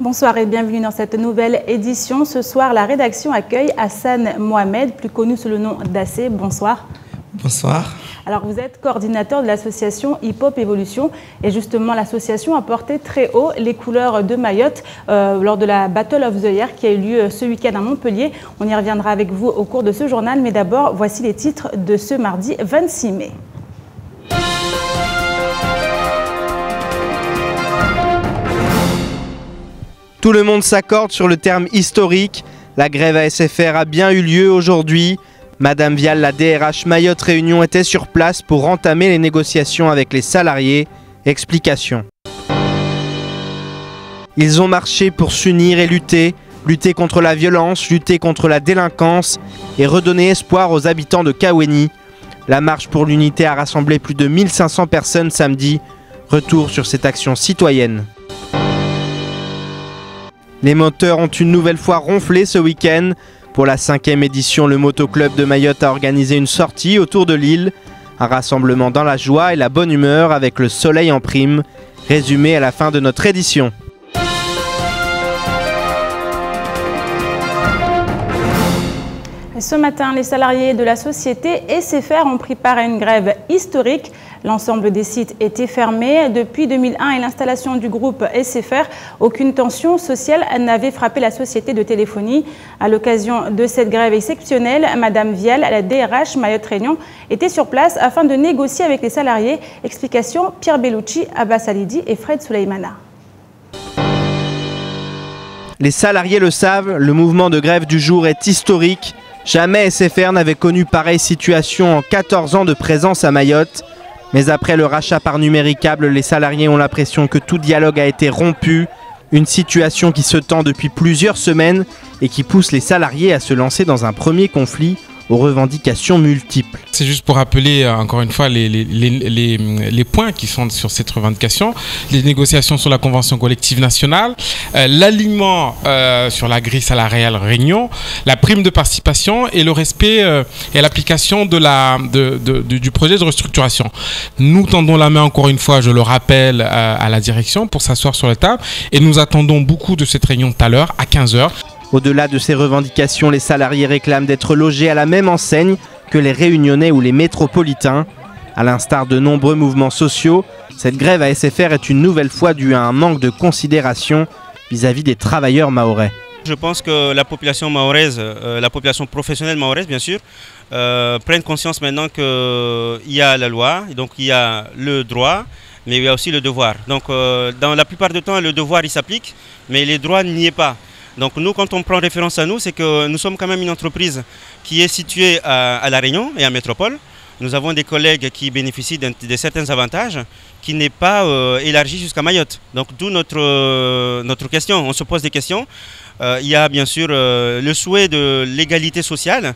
Bonsoir et bienvenue dans cette nouvelle édition. Ce soir, la rédaction accueille Hassan Mohamed, plus connu sous le nom d'Assé. Bonsoir. Bonsoir. Alors, vous êtes coordinateur de l'association Hip Hop Evolution et justement, l'association a porté très haut les couleurs de Mayotte lors de la Battle of the Year qui a eu lieu ce week-end à Montpellier. On y reviendra avec vous au cours de ce journal, mais d'abord, voici les titres de ce mardi 26 mai. Tout le monde s'accorde sur le terme historique. La grève ASFR a bien eu lieu aujourd'hui. Madame Vial, la DRH Mayotte Réunion, était sur place pour entamer les négociations avec les salariés. Explication. Ils ont marché pour s'unir et lutter contre la violence, lutter contre la délinquance et redonner espoir aux habitants de Kaweni. La marche pour l'unité a rassemblé plus de 1500 personnes samedi. Retour sur cette action citoyenne. Les moteurs ont une nouvelle fois ronflé ce week-end. Pour la 5e édition, le Motoclub de Mayotte a organisé une sortie autour de l'île. Un rassemblement dans la joie et la bonne humeur avec le soleil en prime. Résumé à la fin de notre édition. Ce matin, les salariés de la société SFR ont pris part à une grève historique. L'ensemble des sites était fermé. Depuis 2001 et l'installation du groupe SFR, aucune tension sociale n'avait frappé la société de téléphonie. À l'occasion de cette grève exceptionnelle, Madame Vial, la DRH Mayotte Réunion, était sur place afin de négocier avec les salariés. Explication Pierre Bellucci, Abbas Alidi et Fred Souleymana. Les salariés le savent, le mouvement de grève du jour est historique. Jamais SFR n'avait connu pareille situation en 14 ans de présence à Mayotte. Mais après le rachat par Numéricable, les salariés ont l'impression que tout dialogue a été rompu. Une situation qui se tend depuis plusieurs semaines et qui pousse les salariés à se lancer dans un premier conflit aux revendications multiples. C'est juste pour rappeler encore une fois les points qui sont sur cette revendication, les négociations sur la convention collective nationale, l'alignement sur la grille salariale Réunion, la prime de participation et le respect et l'application du projet de restructuration. Nous tendons la main encore une fois, je le rappelle, à la direction pour s'asseoir sur la table et nous attendons beaucoup de cette réunion tout à l'heure à 15h. Au-delà de ces revendications, les salariés réclament d'être logés à la même enseigne que les Réunionnais ou les métropolitains. À l'instar de nombreux mouvements sociaux, cette grève à SFR est une nouvelle fois due à un manque de considération vis-à-vis des travailleurs mahorais. Je pense que la population mahoraise, la population professionnelle mahoraise bien sûr, prennent conscience maintenant qu'il y a la loi, donc il y a le droit, mais il y a aussi le devoir. Donc dans la plupart du temps, le devoir il s'applique, mais les droits n'y est pas. Donc nous, quand on prend référence à nous, c'est que nous sommes quand même une entreprise qui est située à La Réunion et à Métropole. Nous avons des collègues qui bénéficient de certains avantages qui n'est pas élargi jusqu'à Mayotte. Donc d'où notre question, on se pose des questions. Il y a bien sûr le souhait de l'égalité sociale.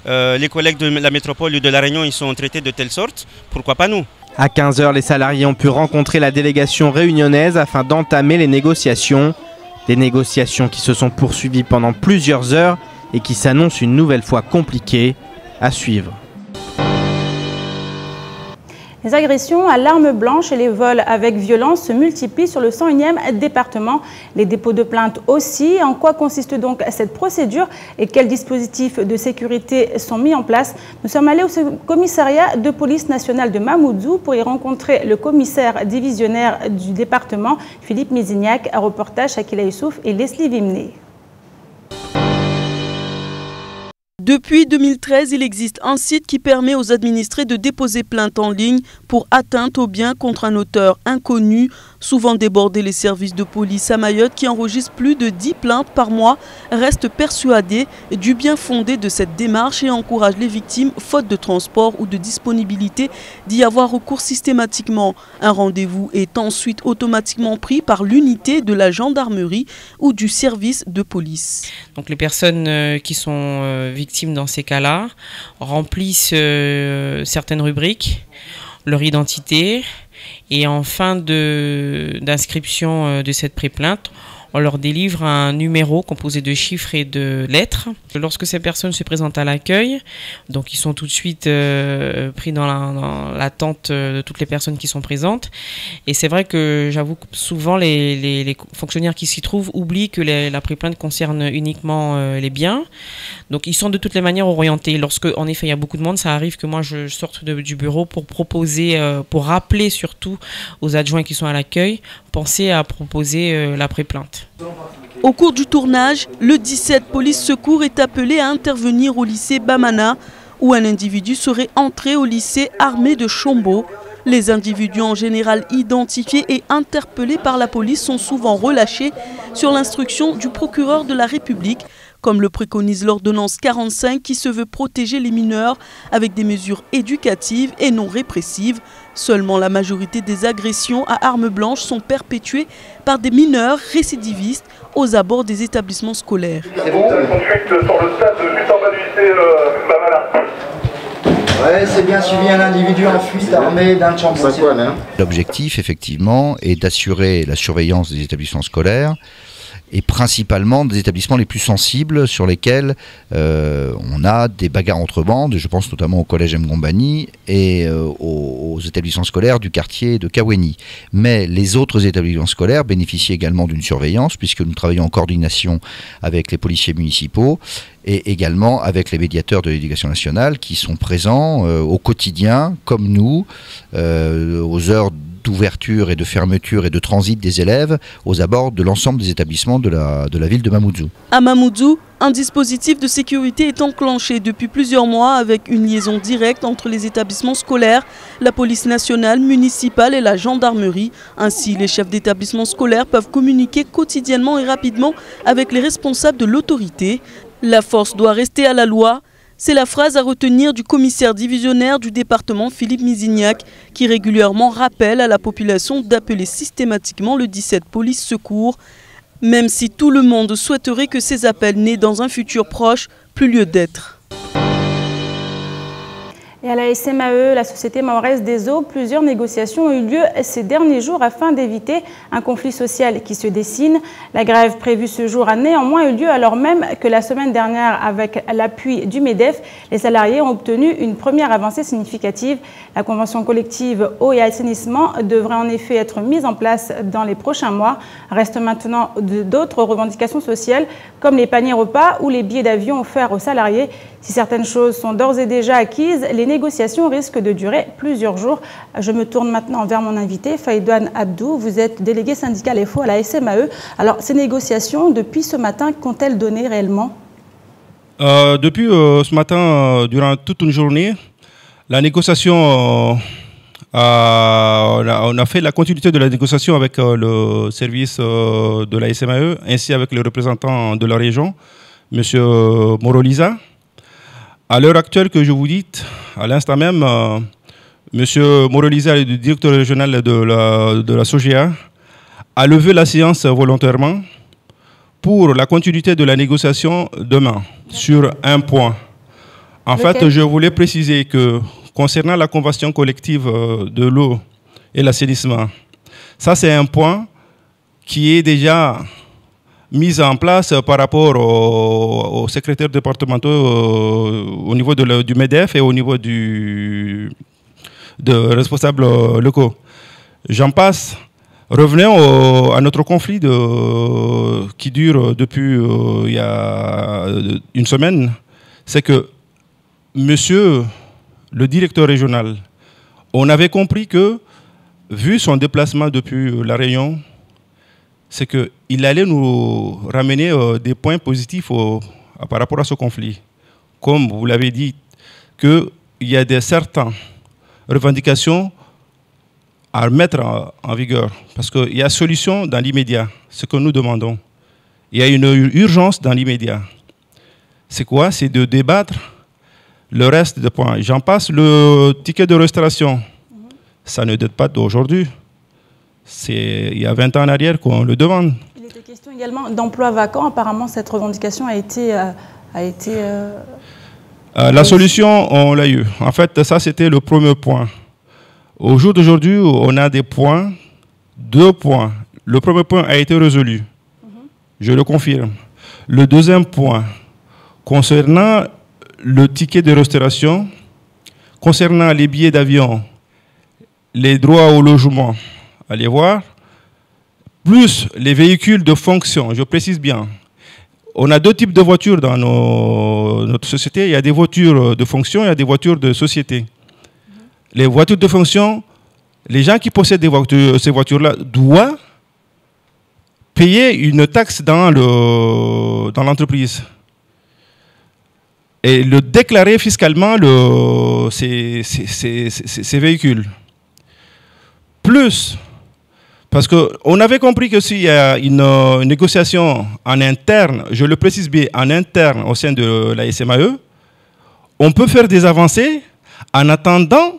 Les collègues de la Métropole et de La Réunion, ils sont traités de telle sorte, pourquoi pas nous ? À 15h, les salariés ont pu rencontrer la délégation réunionnaise afin d'entamer les négociations. Des négociations qui se sont poursuivies pendant plusieurs heures et qui s'annoncent une nouvelle fois compliquées à suivre. Les agressions à l'arme blanche et les vols avec violence se multiplient sur le 101e département. Les dépôts de plainte aussi. En quoi consiste donc cette procédure et quels dispositifs de sécurité sont mis en place? Nous sommes allés au commissariat de police nationale de Mamoudzou pour y rencontrer le commissaire divisionnaire du département, Philippe Misignac, un reportage Shakila Youssouf et Leslie Vimné. Depuis 2013, il existe un site qui permet aux administrés de déposer plainte en ligne pour atteinte aux biens contre un auteur inconnu. Souvent débordés, les services de police à Mayotte, qui enregistrent plus de 10 plaintes par mois, restent persuadés du bien fondé de cette démarche et encouragent les victimes, faute de transport ou de disponibilité, d'y avoir recours systématiquement. Un rendez-vous est ensuite automatiquement pris par l'unité de la gendarmerie ou du service de police. Donc les personnes qui sont victimes dans ces cas-là remplissent certaines rubriques, leur identité, et en fin d'inscription de cette pré-plainte, On leur délivre un numéro composé de chiffres et de lettres. Lorsque ces personnes se présentent à l'accueil, donc ils sont tout de suite pris dans l'attente de toutes les personnes qui sont présentes. Et c'est vrai que j'avoue que souvent les fonctionnaires qui s'y trouvent oublient que la pré-plainte concerne uniquement les biens. Donc ils sont de toutes les manières orientés. Lorsque en effet il y a beaucoup de monde, ça arrive que moi je sorte du bureau pour proposer, pour rappeler surtout aux adjoints qui sont à l'accueil, penser à proposer la pré-plainte. Au cours du tournage, le 17 police secours est appelé à intervenir au lycée Bamana, où un individu serait entré au lycée armé de Chombo. Les individus en général identifiés et interpellés par la police sont souvent relâchés sur l'instruction du procureur de la République, comme le préconise l'ordonnance 45 qui se veut protéger les mineurs avec des mesures éducatives et non répressives. Seulement la majorité des agressions à armes blanches sont perpétuées par des mineurs récidivistes aux abords des établissements scolaires. C'est bon ? Conduite sur le stade juste en bas du lycée Bamana. Ouais, c'est bien suivi un individu en fuite armé d'un champion. L'objectif, effectivement, est d'assurer la surveillance des établissements scolaires et principalement des établissements les plus sensibles sur lesquels on a des bagarres entre bandes. Je pense notamment au collège Mgombani et aux établissements scolaires du quartier de Kaweni. Mais les autres établissements scolaires bénéficient également d'une surveillance puisque nous travaillons en coordination avec les policiers municipaux et également avec les médiateurs de l'éducation nationale qui sont présents au quotidien, comme nous, aux heures d'ouverture et de fermeture et de transit des élèves aux abords de l'ensemble des établissements de la ville de Mamoudzou. À Mamoudzou, un dispositif de sécurité est enclenché depuis plusieurs mois avec une liaison directe entre les établissements scolaires, la police nationale, municipale et la gendarmerie. Ainsi, les chefs d'établissements scolaires peuvent communiquer quotidiennement et rapidement avec les responsables de l'autorité. La force doit rester à la loi. C'est la phrase à retenir du commissaire divisionnaire du département Philippe Mizignac qui régulièrement rappelle à la population d'appeler systématiquement le 17 police secours. Même si tout le monde souhaiterait que ces appels n'aient dans un futur proche plus lieu d'être. Et à la SMAE, la Société mahoraise des eaux, plusieurs négociations ont eu lieu ces derniers jours afin d'éviter un conflit social qui se dessine. La grève prévue ce jour a néanmoins eu lieu alors même que la semaine dernière, avec l'appui du MEDEF, les salariés ont obtenu une première avancée significative. La convention collective eau et assainissement devrait en effet être mise en place dans les prochains mois. Restent maintenant d'autres revendications sociales comme les paniers repas ou les billets d'avion offerts aux salariés. Si certaines choses sont d'ores et déjà acquises, les négociations risquent de durer plusieurs jours. Je me tourne maintenant vers mon invité, Faïdouane Abdou. Vous êtes délégué syndical FO à la SMAE. Alors, ces négociations, depuis ce matin, qu'ont-elles donné réellement? Depuis ce matin, durant toute une journée, la négociation, on a fait la continuité de la négociation avec le service de la SMAE, ainsi avec les représentants de la région, M. Moroliza. À l'heure actuelle que je vous dis, à l'instant même, M. Moroliza, le directeur régional de la SOGEA, a levé la séance volontairement pour la continuité de la négociation demain sur un point. En fait, je voulais préciser que concernant la convention collective de l'eau et l'assainissement, ça c'est un point qui est déjà mise en place par rapport aux secrétaires départementaux au niveau du MEDEF et au niveau de responsables locaux. J'en passe. Revenons à notre conflit qui dure depuis il y a une semaine. C'est que monsieur le directeur régional, on avait compris que, vu son déplacement depuis La Réunion, c'est qu'il allait nous ramener des points positifs par rapport à ce conflit. Comme vous l'avez dit, qu'il y a certaines revendications à mettre en vigueur. Parce qu'il y a solution dans l'immédiat, ce que nous demandons. Il y a une urgence dans l'immédiat. C'est quoi? C'est de débattre le reste des points. J'en passe, le ticket de restauration. Ça ne date pas d'aujourd'hui. C'est il y a 20 ans en arrière qu'on le demande. Il était question également d'emploi vacant. Apparemment, cette revendication a été la solution, on l'a eu. En fait, ça, c'était le premier point. Au jour d'aujourd'hui, on a des points, 2 points. Le premier point a été résolu. Je le confirme. Le deuxième point, concernant le ticket de restauration, concernant les billets d'avion, les droits au logement, allez voir, plus les véhicules de fonction, je précise bien. On a deux types de voitures dans notre société. Il y a des voitures de fonction, il y a des voitures de société. Les voitures de fonction, les gens qui possèdent ces voitures-là doivent payer une taxe dans l'entreprise et le déclarer fiscalement ces véhicules. Plus, parce qu'on avait compris que s'il y a une négociation en interne, je le précise bien, en interne au sein de la SMAE, on peut faire des avancées en attendant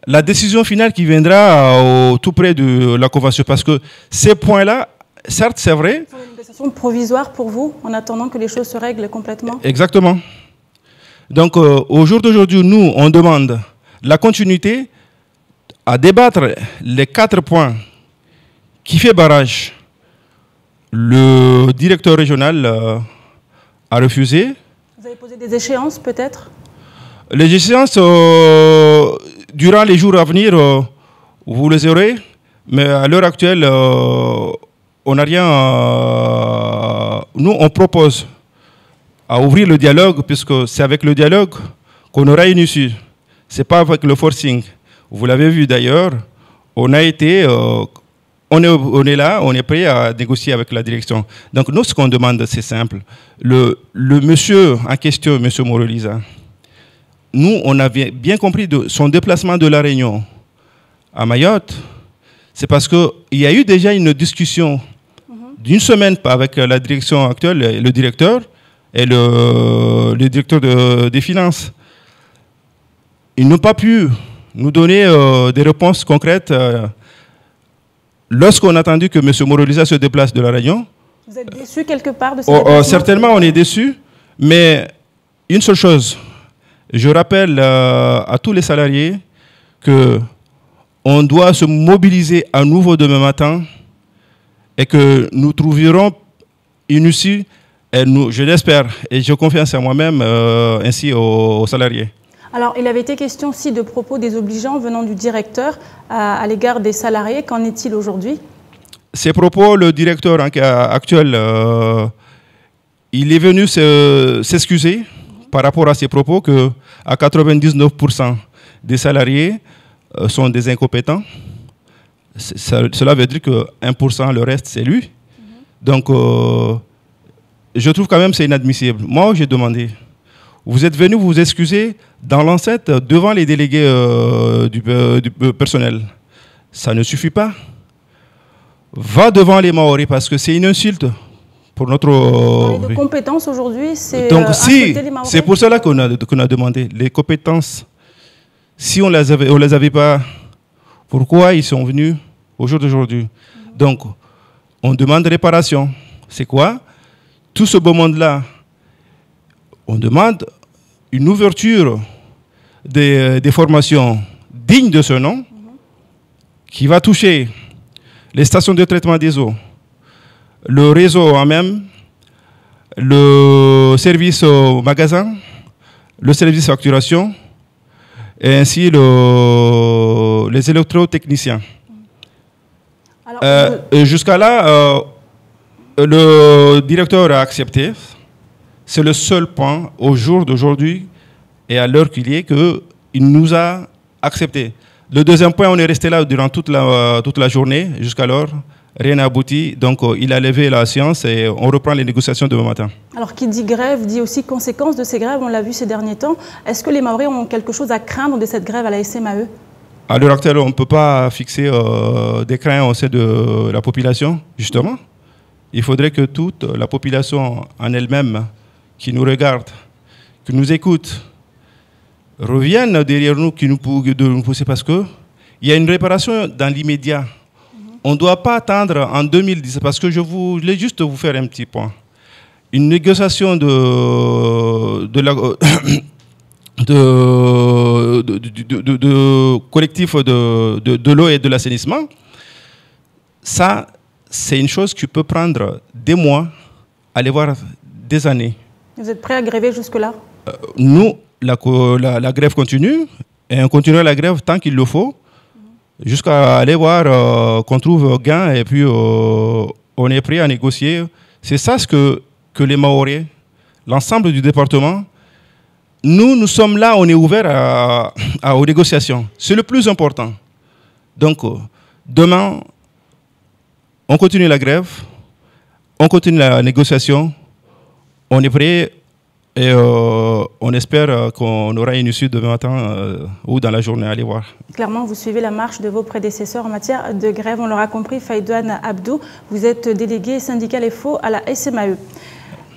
la décision finale qui viendra tout près de la convention. Parce que ces points-là, certes, c'est vrai. C'est une négociation provisoire pour vous, en attendant que les choses se règlent complètement? Exactement. Donc, au jour d'aujourd'hui, nous, on demande la continuité à débattre les 4 points qui fait barrage. Le directeur régional a refusé. Vous avez posé des échéances, peut-être? Les échéances, durant les jours à venir, vous les aurez, mais à l'heure actuelle, on n'a rien. Nous, on propose à ouvrir le dialogue, puisque c'est avec le dialogue qu'on aura une issue. Ce n'est pas avec le forcing. Vous l'avez vu d'ailleurs, on a été, on est là, on est prêt à négocier avec la direction. Donc nous, ce qu'on demande, c'est simple. Le monsieur en question, monsieur Morolisa, nous, on avait bien compris de son déplacement de La Réunion à Mayotte, c'est parce qu'il y a eu déjà une discussion d'une semaine avec la direction actuelle, le directeur et le directeur des finances. Ils n'ont pas pu nous donner des réponses concrètes lorsqu'on a attendu que M. Morolisa se déplace de La Réunion. Vous êtes déçu quelque part de ce déplacement? Certainement, on est déçu, mais une seule chose, je rappelle à tous les salariés qu'on doit se mobiliser à nouveau demain matin et que nous trouverons une issue, et je l'espère, et je confiance en moi-même, ainsi aux salariés. Alors, il avait été question aussi de propos désobligeants venant du directeur à l'égard des salariés. Qu'en est-il aujourd'hui? Ces propos, le directeur actuel, il est venu s'excuser par rapport à ces propos que à 99% des salariés sont des incompétents. Cela veut dire que 1%, le reste, c'est lui. Donc, je trouve quand même que c'est inadmissible. Moi, j'ai demandé. Vous êtes venu vous excuser dans l'enceinte devant les délégués du personnel. Ça ne suffit pas. Va devant les Maoris parce que c'est une insulte pour notre... de compétences aujourd'hui, c'est donc si, c'est pour cela qu'on a demandé les compétences. Si on les avait pas, pourquoi ils sont venus au jour d'aujourd'hui? Donc, on demande réparation. C'est quoi? Tout ce beau monde-là, on demande une ouverture des formations dignes de ce nom qui va toucher les stations de traitement des eaux, le réseau en même, le service au magasin, le service facturation et ainsi les électrotechniciens. Jusqu'à là, le directeur a accepté. C'est le seul point au jour d'aujourd'hui et à l'heure qu'il y est qu'il nous a accepté. Le deuxième point, on est resté là durant toute la journée jusqu'alors. Rien n'a abouti. Donc, il a levé la séance et on reprend les négociations demain matin. Alors, qui dit grève dit aussi conséquences de ces grèves. On l'a vu ces derniers temps. Est-ce que les Maoris ont quelque chose à craindre de cette grève à la SMAE? À l'heure actuelle, on ne peut pas fixer des craintes au sein de la population, justement. Il faudrait que toute la population en elle-même qui nous regarde, qui nous écoute, reviennent derrière nous, qui nous poussent parce qu'il y a une réparation dans l'immédiat. On ne doit pas attendre en 2010, parce que je voulais juste vous faire un petit point. Une négociation de collectif de l'eau et de l'assainissement, ça, c'est une chose qui peut prendre des mois, aller voir des années. Vous êtes prêt à gréver jusque-là? Nous, la grève continue et on continuera la grève tant qu'il le faut, jusqu'à aller voir qu'on trouve gain et puis on est prêt à négocier. C'est ça ce que les Mahorais, l'ensemble du département, nous sommes là, on est ouvert aux négociations. C'est le plus important. Donc, demain, on continue la grève, on continue la négociation, on est prêt et on espère qu'on aura une issue demain matin ou dans la journée. Allez voir. Clairement, vous suivez la marche de vos prédécesseurs en matière de grève. On l'aura compris, Faïdouane Abdou, vous êtes délégué syndical FO à la SMAE.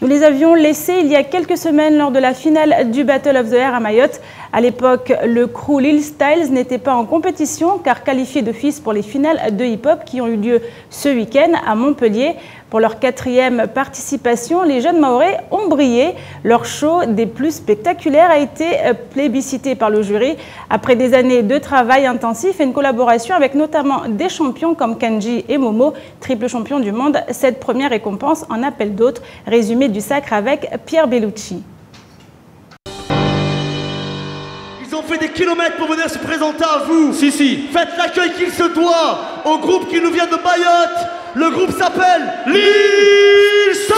Nous les avions laissés il y a quelques semaines lors de la finale du Battle of the Air à Mayotte. À l'époque, le crew Lil Styles n'était pas en compétition car qualifié d'office pour les finales de hip-hop qui ont eu lieu ce week-end à Montpellier. Pour leur 4e participation, les jeunes Mahorais ont brillé. Leur show des plus spectaculaires a été plébiscité par le jury. Après des années de travail intensif et une collaboration avec notamment des champions comme Kanji et Momo, triple champion du monde, cette première récompense en appelle d'autres. Résumé du sacre avec Pierre Bellucci. Ils ont fait des kilomètres pour venir se présenter à vous. Si. Faites l'accueil qu'il se doit au groupe qui nous vient de Mayotte. Le groupe s'appelle Lil Style.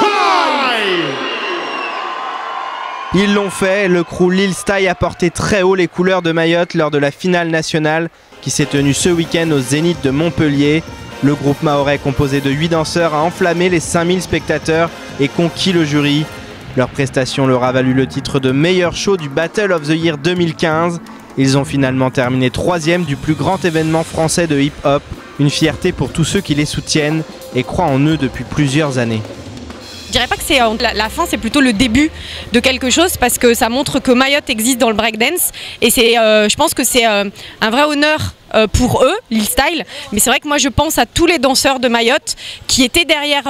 Ils l'ont fait, le crew Lil Style a porté très haut les couleurs de Mayotte lors de la finale nationale qui s'est tenue ce week-end au Zénith de Montpellier. Le groupe mahorais composé de 8 danseurs a enflammé les 5000 spectateurs et conquis le jury. Leur prestation leur a valu le titre de meilleur show du Battle of the Year 2015. Ils ont finalement terminé 3e du plus grand événement français de hip-hop. Une fierté pour tous ceux qui les soutiennent et croient en eux depuis plusieurs années. Je dirais pas que c'est la fin, c'est plutôt le début de quelque chose parce que ça montre que Mayotte existe dans le breakdance et je pense que c'est un vrai honneur pour eux, Lil Style. Mais c'est vrai que moi je pense à tous les danseurs de Mayotte qui étaient derrière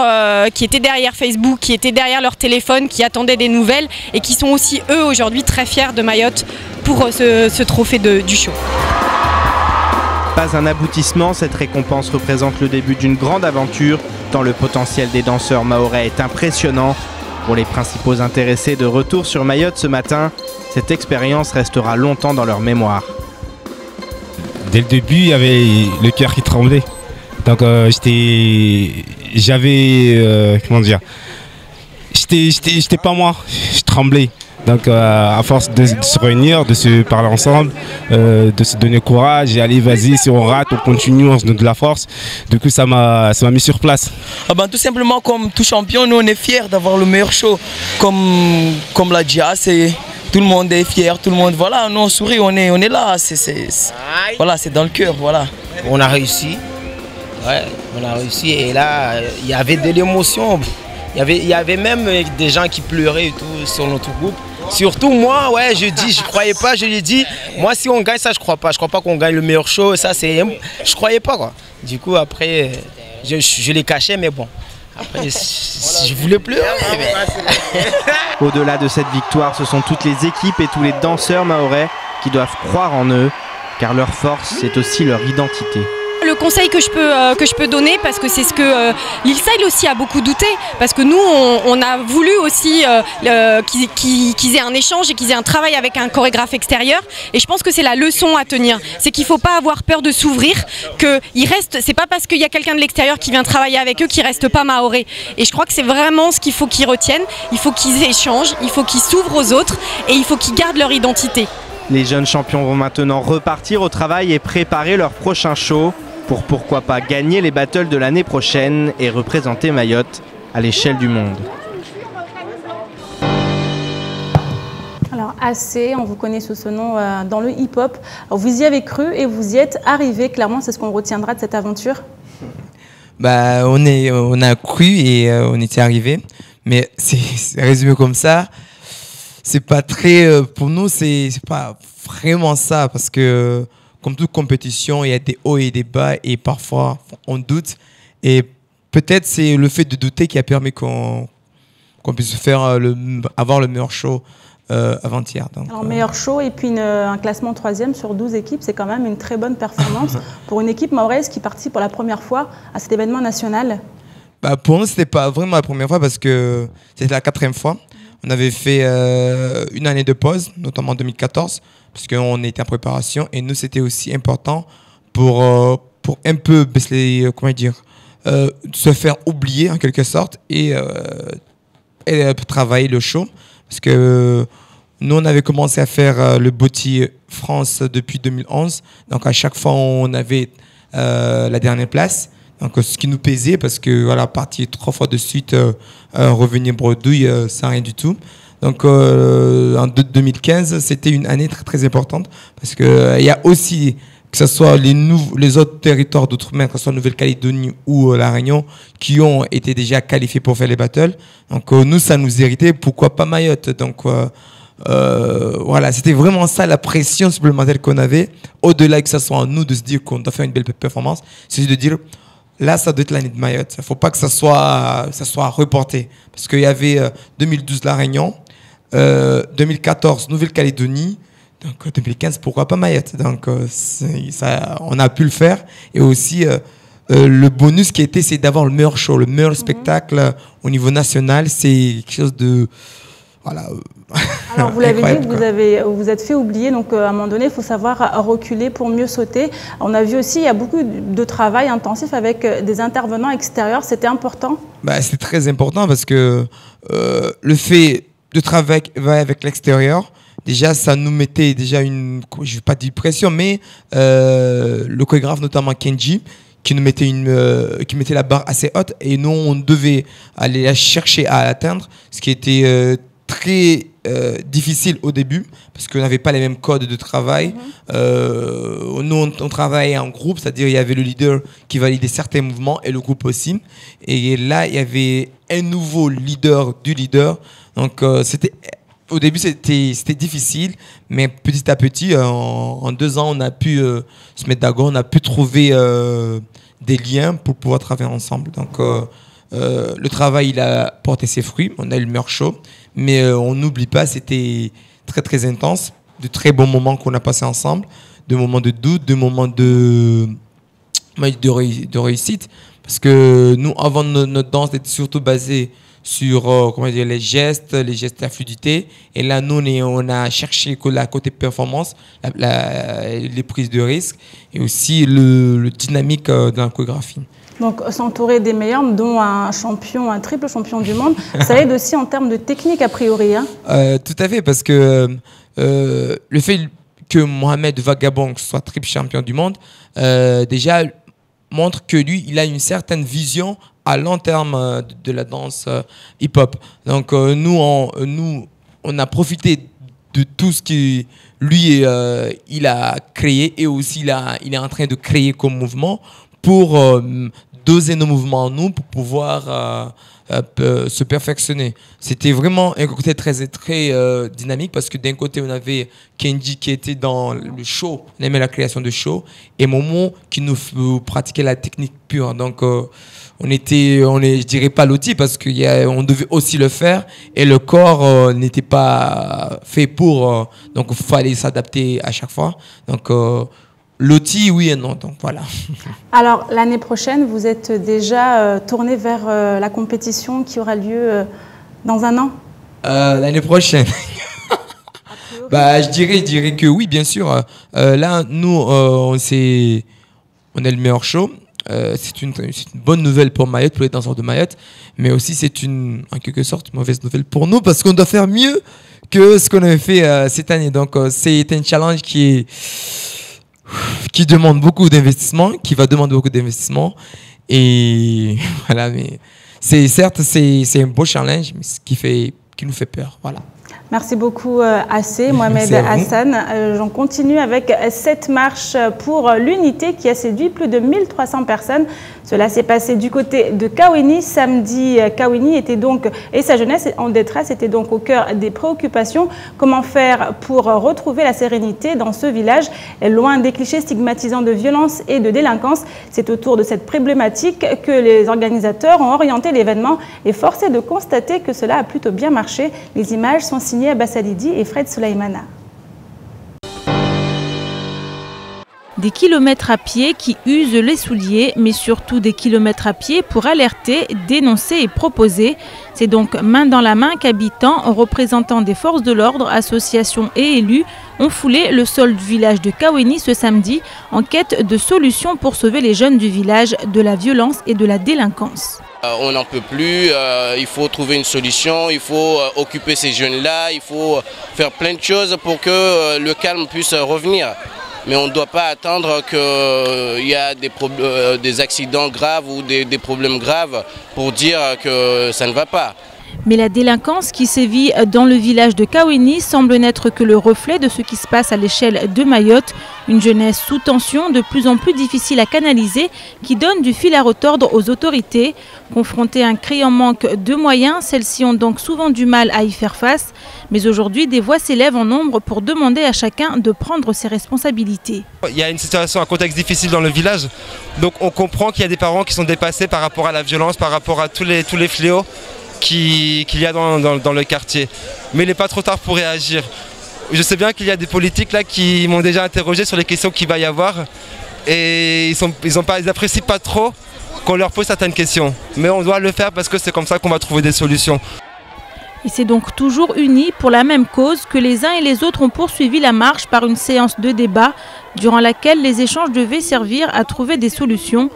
Facebook, qui étaient derrière leur téléphone, qui attendaient des nouvelles et qui sont aussi eux aujourd'hui très fiers de Mayotte pour ce trophée du show. Pas un aboutissement, cette récompense représente le début d'une grande aventure, tant le potentiel des danseurs mahorais est impressionnant. Pour les principaux intéressés de retour sur Mayotte ce matin, cette expérience restera longtemps dans leur mémoire. Dès le début, il y avait le cœur qui tremblait. Donc j'étais pas moi, je tremblais. Donc à force de se réunir, de se parler ensemble, de se donner courage et allez vas-y, si on rate, on continue, on se donne de la force. Du coup ça m'a mis sur place. Tout simplement comme tout champion, nous on est fiers d'avoir le meilleur show. Comme l'a dit, tout le monde est fier, tout le monde, voilà, nous on sourit, on est là, voilà, c'est dans le cœur, voilà. On a réussi, et là il y avait de l'émotion. Il y avait même des gens qui pleuraient et tout sur notre groupe. Surtout moi, je croyais pas, je lui ai dit, moi si on gagne ça, je crois pas qu'on gagne le meilleur show, ça je croyais pas quoi. Du coup après, je l'ai caché, mais bon, après je voulais pleurer. Au-delà de cette victoire, ce sont toutes les équipes et tous les danseurs mahorais qui doivent croire en eux, car leur force, c'est aussi leur identité. Le conseil que je peux donner, parce que c'est ce que Lil Style aussi a beaucoup douté, parce que nous on a voulu aussi qu'ils aient un échange et qu'ils aient un travail avec un chorégraphe extérieur, et je pense que c'est la leçon à tenir, c'est qu'il ne faut pas avoir peur de s'ouvrir, c'est pas parce qu'il y a quelqu'un de l'extérieur qui vient travailler avec eux qu'ils ne restent pas mahorais, et je crois que c'est vraiment ce qu'il faut qu'ils retiennent, il faut qu'ils échangent, il faut qu'ils s'ouvrent aux autres et il faut qu'ils gardent leur identité. Les jeunes champions vont maintenant repartir au travail et préparer leur prochain show pour pourquoi pas gagner les battles de l'année prochaine et représenter Mayotte à l'échelle du monde. Alors AC, on vous connaît sous ce nom dans le hip-hop. Vous y avez cru et vous y êtes arrivé, clairement c'est ce qu'on retiendra de cette aventure. On a cru et on était arrivé, mais c'est résumé comme ça. C'est pas très, pour nous c'est pas vraiment ça, parce que comme toute compétition, il y a des hauts et des bas et parfois on doute. Et peut-être c'est le fait de douter qui a permis qu'on puisse avoir le meilleur show avant-hier. Alors meilleur show et puis un classement 3e sur 12 équipes, c'est quand même une très bonne performance pour une équipe mahoraise qui participe pour la première fois à cet événement national. Pour nous, c'était pas vraiment la première fois parce que c'était la 4e fois. On avait fait une année de pause, notamment en 2014, parce qu'on était en préparation. Et nous, c'était aussi important pour un peu se faire oublier en quelque sorte et travailler le show. Parce que nous, on avait commencé à faire le Boti France depuis 2011. Donc, à chaque fois, on avait la dernière place. Donc, ce qui nous pesait, parce que voilà, partir 3 fois de suite, revenir bredouille, sans rien du tout. Donc, en 2015, c'était une année très, très importante. Parce qu'il y a aussi, que ce soit les autres territoires d'outre-mer, que ce soit Nouvelle-Calédonie ou La Réunion, qui ont été déjà qualifiés pour faire les battles. Donc, nous, ça nous irritait. Pourquoi pas Mayotte? Donc, voilà, c'était vraiment ça la pression supplémentaire qu'on avait. Au-delà que ce soit en nous de se dire qu'on doit faire une belle performance, c'est de dire là, ça doit être l'année de Mayotte. Il ne faut pas que ça soit reporté. Parce qu'il y avait 2012 La Réunion, 2014 Nouvelle-Calédonie, donc 2015 pourquoi pas Mayotte. Donc on a pu le faire. Et aussi le bonus qui était, c'est d'avoir le meilleur show, le meilleur spectacle au niveau national. C'est quelque chose de... Voilà. Alors vous l'avez dit, vous vous êtes fait oublier, donc à un moment donné, il faut savoir reculer pour mieux sauter. On a vu aussi, il y a beaucoup de travail intensif avec des intervenants extérieurs, c'était important? C'est très important parce que le fait de travailler avec l'extérieur, déjà ça nous mettait déjà une, je ne vais pas dire pression, mais le chorégraphe, notamment Kenji, qui nous mettait qui mettait la barre assez haute et nous on devait aller la chercher à l'atteindre, ce qui était très difficile au début parce qu'on n'avait pas les mêmes codes de travail. Nous on travaillait en groupe, c'est-à-dire il y avait le leader qui validait certains mouvements et le groupe aussi, et là il y avait un nouveau leader du leader, donc au début c'était difficile, mais petit à petit en 2 ans on a pu se mettre d'accord, on a pu trouver des liens pour pouvoir travailler ensemble. Donc le travail il a porté ses fruits, on a eu le meilleur show, mais on n'oublie pas, c'était très très intense, de très bons moments qu'on a passés ensemble, de moments de doute, de moments de réussite, parce que nous avant notre danse était surtout basée sur les gestes, la fluidité, et là nous on a cherché la côté performance, les prises de risque et aussi le dynamique de la chorégraphie. Donc s'entourer des meilleurs, dont un triple champion du monde, ça aide aussi en termes de technique a priori. Hein. Tout à fait, parce que le fait que Mohamed Vagabond soit triple champion du monde, déjà montre que lui, il a une certaine vision à long terme de la danse hip-hop. Donc nous, on a profité de tout ce que lui, il a créé, et aussi il est en train de créer comme mouvement pour doser nos mouvements en nous pour pouvoir se perfectionner. C'était vraiment un côté très dynamique, parce que d'un côté on avait Kenji qui était dans le show, on aimait la création de show, et Momo qui nous pratiquait la technique pure. Donc je dirais pas l'outil, parce qu'on devait aussi le faire, et le corps n'était pas fait pour, donc il fallait s'adapter à chaque fois. Donc l'outil, oui et non, donc voilà. Alors, l'année prochaine, vous êtes déjà tourné vers la compétition qui aura lieu dans 1 an? L'année prochaine je dirais que oui, bien sûr. Là, nous, on est le meilleur show. C'est une bonne nouvelle pour Mayotte, pour les danseurs de Mayotte, mais aussi c'est en quelque sorte, mauvaise nouvelle pour nous, parce qu'on doit faire mieux que ce qu'on avait fait cette année. Donc, c'est un challenge qui demande beaucoup d'investissement, qui va demander beaucoup d'investissement. Et voilà, mais certes, c'est un beau challenge, mais ce qui nous fait peur. Voilà. Merci beaucoup Assé, Mohamed Hassan. J'en continue avec cette marche pour l'unité qui a séduit plus de 1300 personnes. Cela s'est passé du côté de Kawini samedi. Kawini et sa jeunesse en détresse était donc au cœur des préoccupations. Comment faire pour retrouver la sérénité dans ce village? Loin des clichés stigmatisants de violence et de délinquance, c'est autour de cette problématique que les organisateurs ont orienté l'événement, et force est de constater que cela a plutôt bien marché. Les images sont signées Abbas Alidi et Fred Soulaimana. Des kilomètres à pied qui usent les souliers, mais surtout des kilomètres à pied pour alerter, dénoncer et proposer. C'est donc main dans la main qu'habitants, représentants des forces de l'ordre, associations et élus ont foulé le sol du village de Kaweni ce samedi en quête de solutions pour sauver les jeunes du village de la violence et de la délinquance. On n'en peut plus, il faut trouver une solution, il faut occuper ces jeunes-là, il faut faire plein de choses pour que le calme puisse revenir. Mais on ne doit pas attendre qu'il y a des accidents graves ou des problèmes graves pour dire que ça ne va pas. Mais la délinquance qui sévit dans le village de Kaweni semble n'être que le reflet de ce qui se passe à l'échelle de Mayotte. Une jeunesse sous tension, de plus en plus difficile à canaliser, qui donne du fil à retordre aux autorités. Confrontées à un criant manque de moyens, celles-ci ont donc souvent du mal à y faire face. Mais aujourd'hui, des voix s'élèvent en nombre pour demander à chacun de prendre ses responsabilités. Il y a une situation, un contexte difficile dans le village. Donc on comprend qu'il y a des parents qui sont dépassés par rapport à la violence, par rapport à tous les fléaux qu'il y a dans le quartier. Mais il n'est pas trop tard pour réagir. Je sais bien qu'il y a des politiques là qui m'ont déjà interrogé sur les questions qu'il va y avoir et ils n'apprécient pas trop qu'on leur pose certaines questions. Mais on doit le faire parce que c'est comme ça qu'on va trouver des solutions. Et c'est donc toujours unis pour la même cause que les uns et les autres ont poursuivi la marche par une séance de débat durant laquelle les échanges devaient servir à trouver des solutions.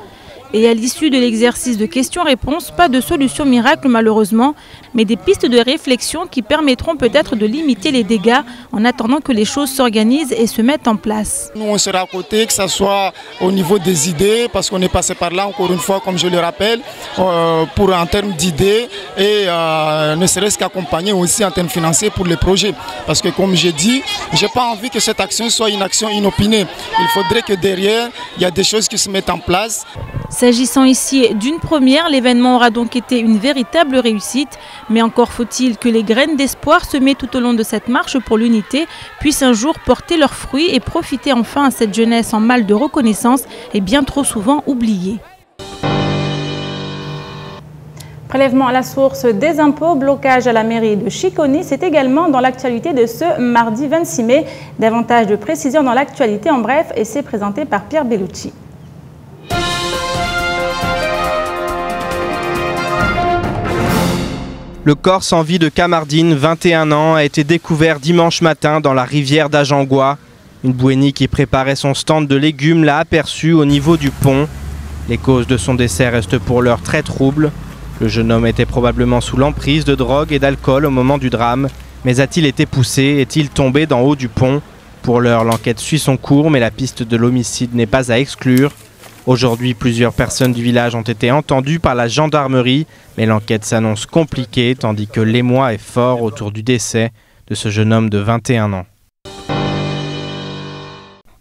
Et à l'issue de l'exercice de questions-réponses, pas de solution miracle malheureusement, mais des pistes de réflexion qui permettront peut-être de limiter les dégâts en attendant que les choses s'organisent et se mettent en place. Nous on sera à côté, que ce soit au niveau des idées, parce qu'on est passé par là encore une fois, comme je le rappelle, pour en termes d'idées et ne serait-ce qu'accompagner aussi en termes financiers pour les projets. Parce que comme j'ai dit, je n'ai pas envie que cette action soit une action inopinée. Il faudrait que derrière, il y a des choses qui se mettent en place. S'agissant ici d'une première, l'événement aura donc été une véritable réussite. Mais encore faut-il que les graines d'espoir semées tout au long de cette marche pour l'unité puissent un jour porter leurs fruits et profiter enfin à cette jeunesse en mal de reconnaissance et bien trop souvent oubliée. Prélèvement à la source des impôts, blocage à la mairie de Chiconi, c'est également dans l'actualité de ce mardi 26 mai. Davantage de précisions dans l'actualité en bref et c'est présenté par Pierre Bellucci. Le corps sans vie de Kamardine, 21 ans, a été découvert dimanche matin dans la rivière d'Ajangois. Une bouénie qui préparait son stand de légumes l'a aperçu au niveau du pont. Les causes de son décès restent pour l'heure très troubles. Le jeune homme était probablement sous l'emprise de drogue et d'alcool au moment du drame. Mais a-t-il été poussé? Est-il tombé d'en haut du pont? Pour l'heure, l'enquête suit son cours, mais la piste de l'homicide n'est pas à exclure. Aujourd'hui, plusieurs personnes du village ont été entendues par la gendarmerie, mais l'enquête s'annonce compliquée, tandis que l'émoi est fort autour du décès de ce jeune homme de 21 ans.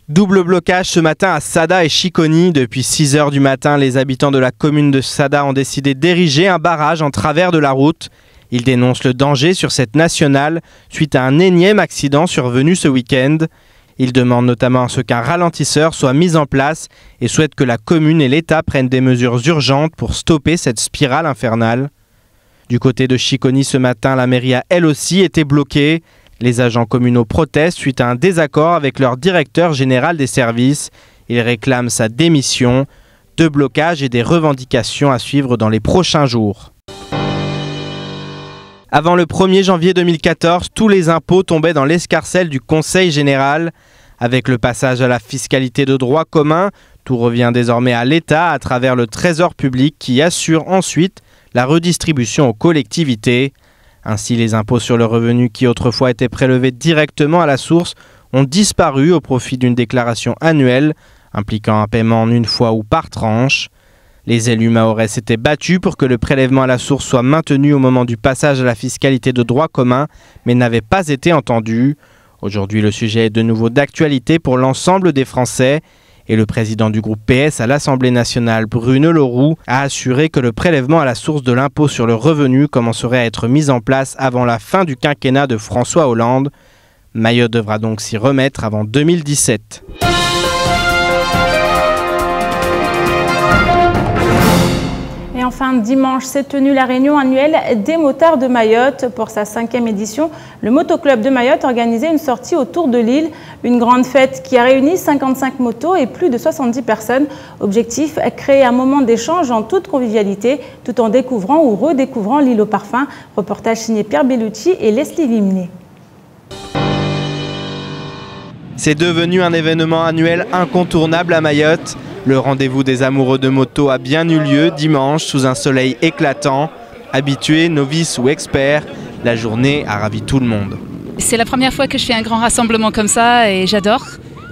Double blocage ce matin à Sada et Chiconi. Depuis 6 h du matin, les habitants de la commune de Sada ont décidé d'ériger un barrage en travers de la route. Ils dénoncent le danger sur cette nationale suite à un énième accident survenu ce week-end. Ils demandent notamment à ce qu'un ralentisseur soit mis en place et souhaitent que la commune et l'État prennent des mesures urgentes pour stopper cette spirale infernale. Du côté de Chiconi ce matin, la mairie a elle aussi été bloquée. Les agents communaux protestent suite à un désaccord avec leur directeur général des services. Ils réclament sa démission. 2 blocages et des revendications à suivre dans les prochains jours. Avant le 1er janvier 2014, tous les impôts tombaient dans l'escarcelle du Conseil général. Avec le passage à la fiscalité de droit commun, tout revient désormais à l'État à travers le Trésor public qui assure ensuite la redistribution aux collectivités. Ainsi, les impôts sur le revenu qui autrefois étaient prélevés directement à la source ont disparu au profit d'une déclaration annuelle impliquant un paiement en une fois ou par tranche. Les élus mahorais s'étaient battus pour que le prélèvement à la source soit maintenu au moment du passage à la fiscalité de droit commun, mais n'avaient pas été entendus. Aujourd'hui, le sujet est de nouveau d'actualité pour l'ensemble des Français. Et le président du groupe PS à l'Assemblée nationale, Bruno Le Roux, a assuré que le prélèvement à la source de l'impôt sur le revenu commencerait à être mis en place avant la fin du quinquennat de François Hollande. Mayotte devra donc s'y remettre avant 2017. Et enfin, dimanche s'est tenue la réunion annuelle des motards de Mayotte. Pour sa 5e édition, le Motoclub de Mayotte organisait une sortie autour de l'île. Une grande fête qui a réuni 55 motos et plus de 70 personnes. Objectif, créer un moment d'échange en toute convivialité, tout en découvrant ou redécouvrant l'île au parfum. Reportage signé Pierre Bellucci et Leslie Limné. C'est devenu un événement annuel incontournable à Mayotte. Le rendez-vous des amoureux de moto a bien eu lieu dimanche sous un soleil éclatant. Habitués, novices ou experts, la journée a ravi tout le monde. C'est la première fois que je fais un grand rassemblement comme ça et j'adore.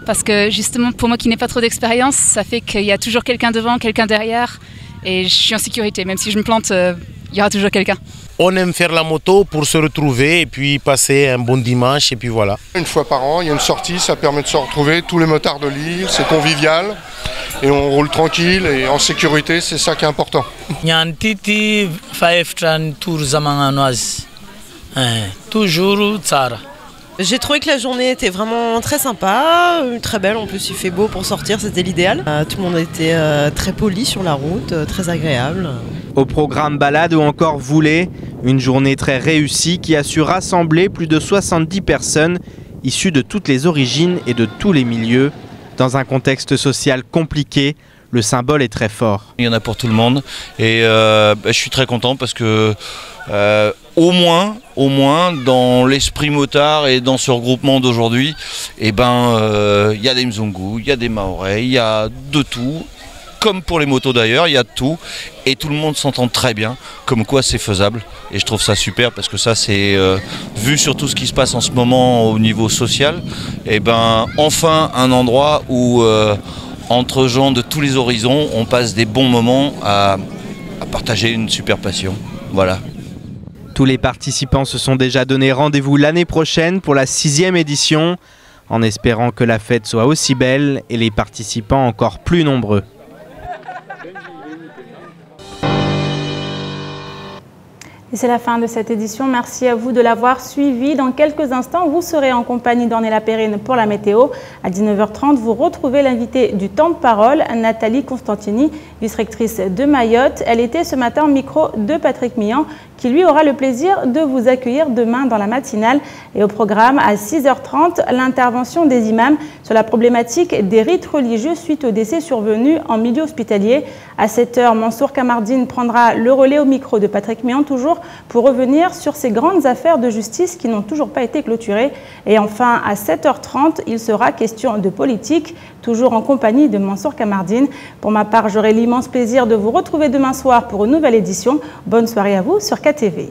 Parce que justement, pour moi qui n'ai pas trop d'expérience, ça fait qu'il y a toujours quelqu'un devant, quelqu'un derrière. Et je suis en sécurité, même si je me plante, il y aura toujours quelqu'un. On aime faire la moto pour se retrouver et puis passer un bon dimanche et puis voilà. Une fois par an, il y a une sortie, ça permet de se retrouver, tous les motards de l'île, c'est convivial et on roule tranquille et en sécurité, c'est ça qui est important. Toujours Tsara. J'ai trouvé que la journée était vraiment très sympa, très belle, en plus il fait beau pour sortir, c'était l'idéal. Tout le monde était très poli sur la route, très agréable. Au programme balade ou encore voulée, une journée très réussie qui a su rassembler plus de 70 personnes issues de toutes les origines et de tous les milieux. Dans un contexte social compliqué, le symbole est très fort. Il y en a pour tout le monde et je suis très content parce que au moins dans l'esprit motard et dans ce regroupement d'aujourd'hui, y a des Mzungu, il y a des Mahorais, il y a de tout. Comme pour les motos d'ailleurs, il y a de tout et tout le monde s'entend très bien, comme quoi c'est faisable et je trouve ça super parce que ça c'est vu sur tout ce qui se passe en ce moment au niveau social, enfin un endroit où entre gens de tous les horizons, on passe des bons moments à partager une super passion. Voilà. Tous les participants se sont déjà donné rendez-vous l'année prochaine pour la 6e édition, en espérant que la fête soit aussi belle et les participants encore plus nombreux. Et c'est la fin de cette édition. Merci à vous de l'avoir suivi. Dans quelques instants, vous serez en compagnie d'Ornella Perrine pour la météo. À 19h30, vous retrouvez l'invité du temps de parole, Nathalie Constantini, vice-rectrice de Mayotte. Elle était ce matin au micro de Patrick Millan, qui lui aura le plaisir de vous accueillir demain dans la matinale. Et au programme, à 6h30, l'intervention des imams sur la problématique des rites religieux suite au décès survenu en milieu hospitalier. À 7h, Mansour Kamardine prendra le relais au micro de Patrick Millan, toujours pour revenir sur ces grandes affaires de justice qui n'ont toujours pas été clôturées. Et enfin, à 7h30, il sera question de politique, toujours en compagnie de Mansour Kamardine. Pour ma part, j'aurai l'immense plaisir de vous retrouver demain soir pour une nouvelle édition. Bonne soirée à vous sur KTV.